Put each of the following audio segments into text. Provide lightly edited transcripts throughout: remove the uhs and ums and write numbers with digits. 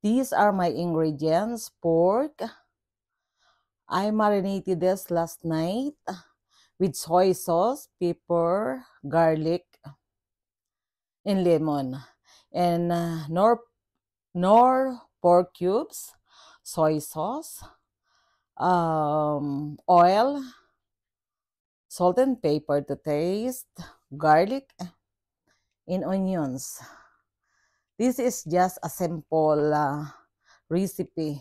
These are my ingredients. Pork. I marinated this last night with soy sauce, pepper, garlic, and lemon. And nor pork cubes, soy sauce, oil, salt and pepper to taste, garlic, and onions. This is just a simple recipe.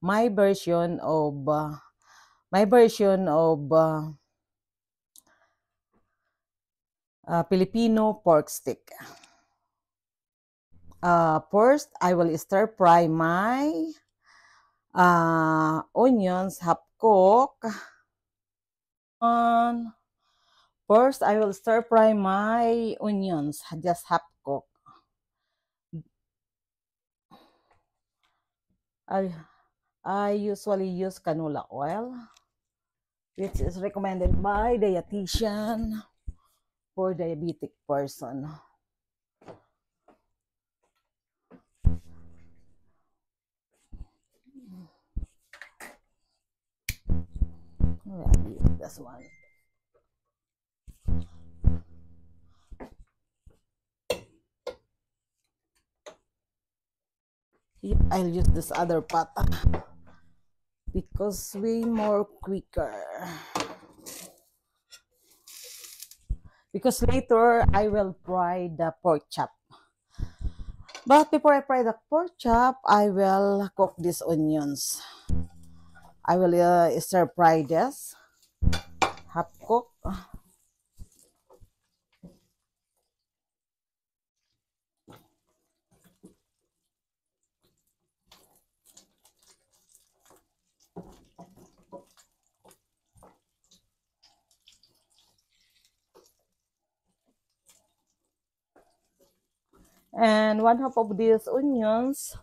My version of Filipino pork stick. First, I will stir fry my onions half cook. First, I will stir fry my onions just half cook. I usually use canola oil, which is recommended by dietitian for diabetic person. This one. I'll use this other pot because way more quicker. Because later I will fry the pork chop. But before I fry the pork chop, I will cook these onions. I will stir fry this, half cook. And one half of these onions,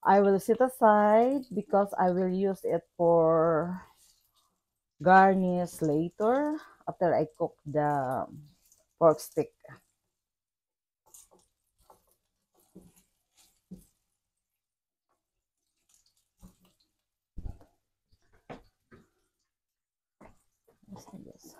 I will set aside because I will use it for garnish later after I cook the pork stick. Yes.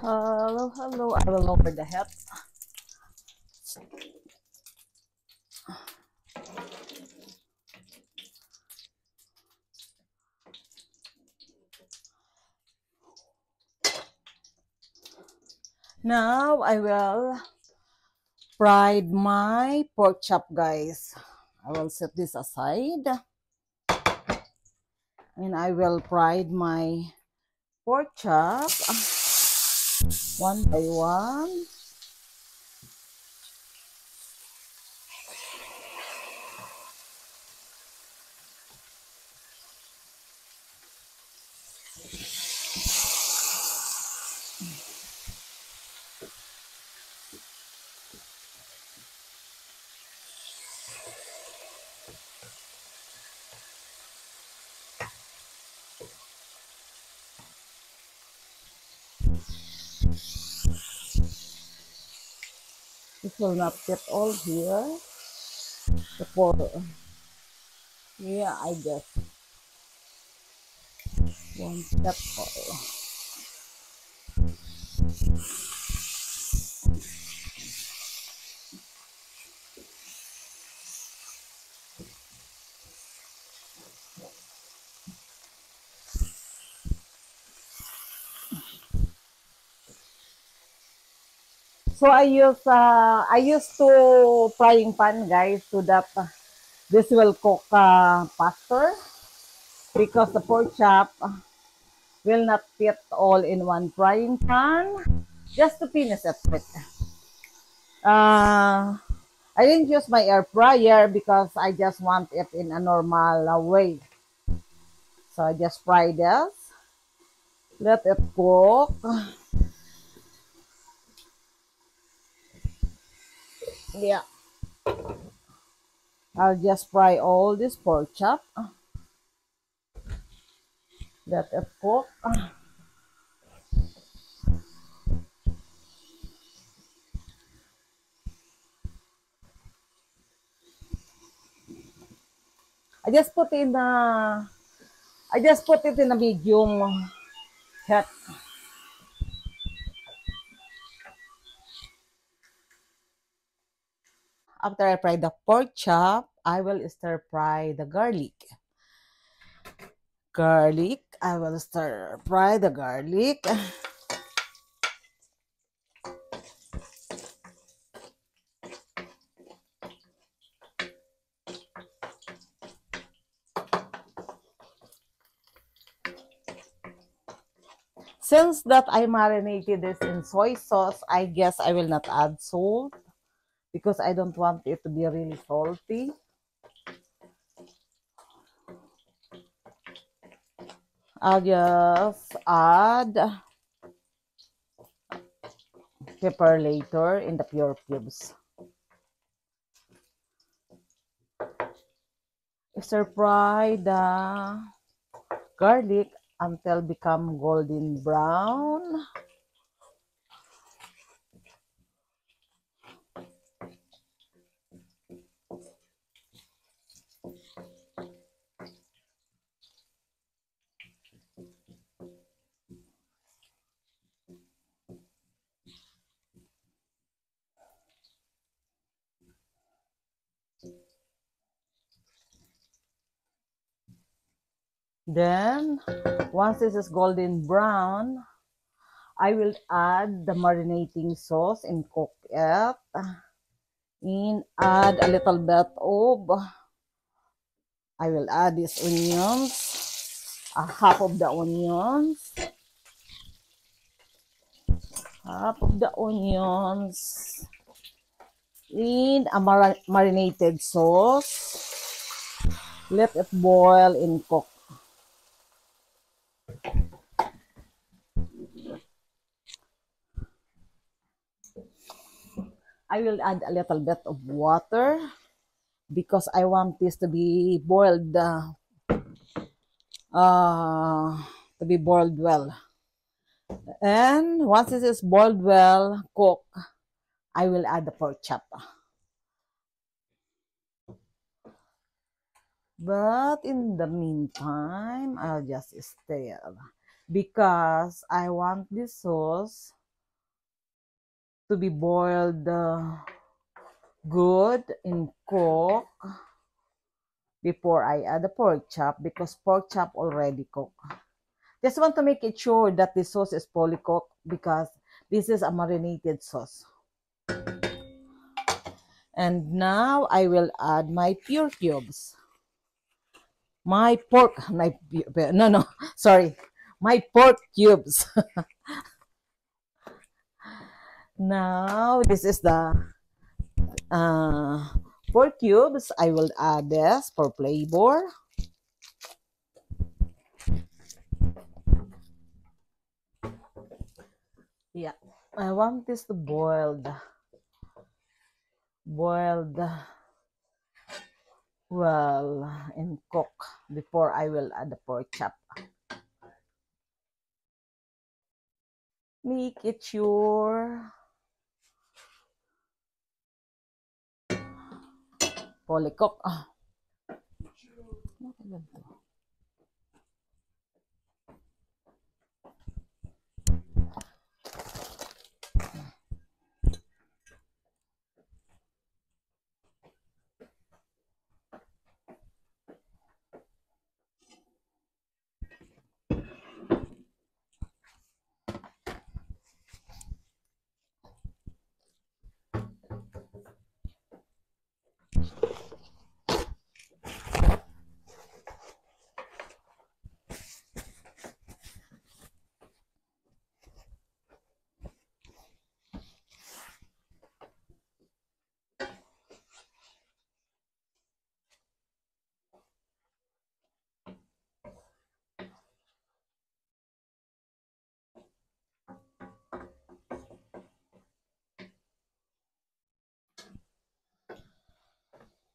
Hello, hello. I will lower the heat. Now I will fry my pork chop, guys. I will set this aside. And I will fry my pork chop one by one. It will not fit all here. The for yeah, I guess won't fit all. So I used to frying pan, guys, so that this will cook faster because the pork chop will not fit all in one frying pan. Just to finish it with. Uh, I didn't use my air fryer because I just want it in a normal way. So I just fry this. Let it cook. Yeah. I'll just fry all this pork chop. Let it cook. I just put in I just put it in a medium heat. After I fry the pork chop, I will stir fry the garlic. I will stir fry the garlic. Since that I marinated this in soy sauce, I guess I will not add salt because I don't want it to be really salty. I'll just add pepper later in the pure cubes. Stir fry the garlic until become golden brown. Then, once this is golden brown, I will add the marinating sauce and cook it. And add a little bit of, I will add these onions, half of the onions, in a marinated sauce. Let it boil and cook. I will add a little bit of water because I want this to be boiled uh, well. And once it is boiled well, cook, I will add the pork chop. But in the meantime, I'll just stir because I want this sauce to be boiled good and cook before I add the pork chop because pork chop already cooked. Just want to make it sure that the sauce is fully cooked because this is a marinated sauce. And now I will add my pure cubes. My pork, no, sorry, my pork cubes. Now, this is the uh, pork cubes. I will add this for flavor. Yeah, I want this to boiled well and cook before I will add the pork chop. Make it sure fully cooked.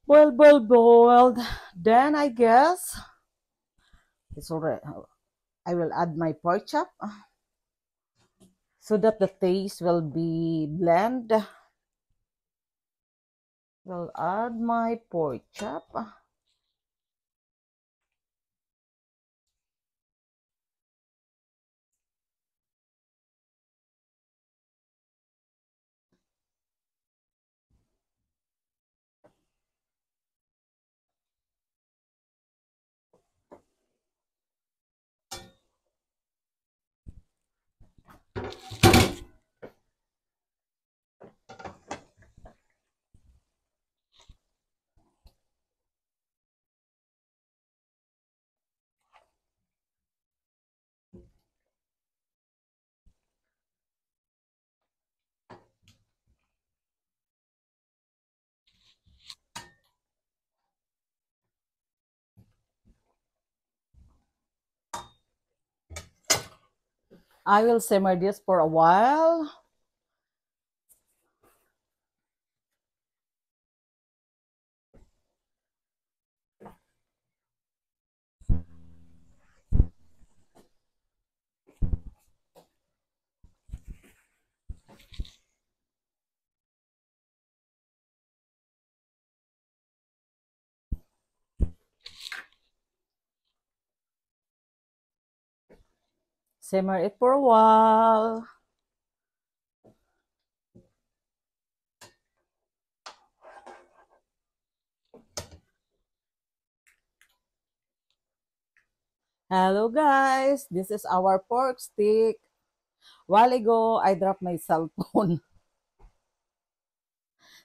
Boiled. Then I guess it's already. I will add my pork chop so that the taste will be blend. Will add my pork chop. I will simmer this for a while. Simmer it for a while. Hello guys, this is our pork stick. While ago, I dropped my cell phone.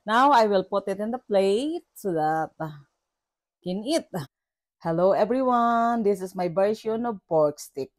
Now I will put it in the plate so that can eat. Hello everyone, this is my version of pork stick.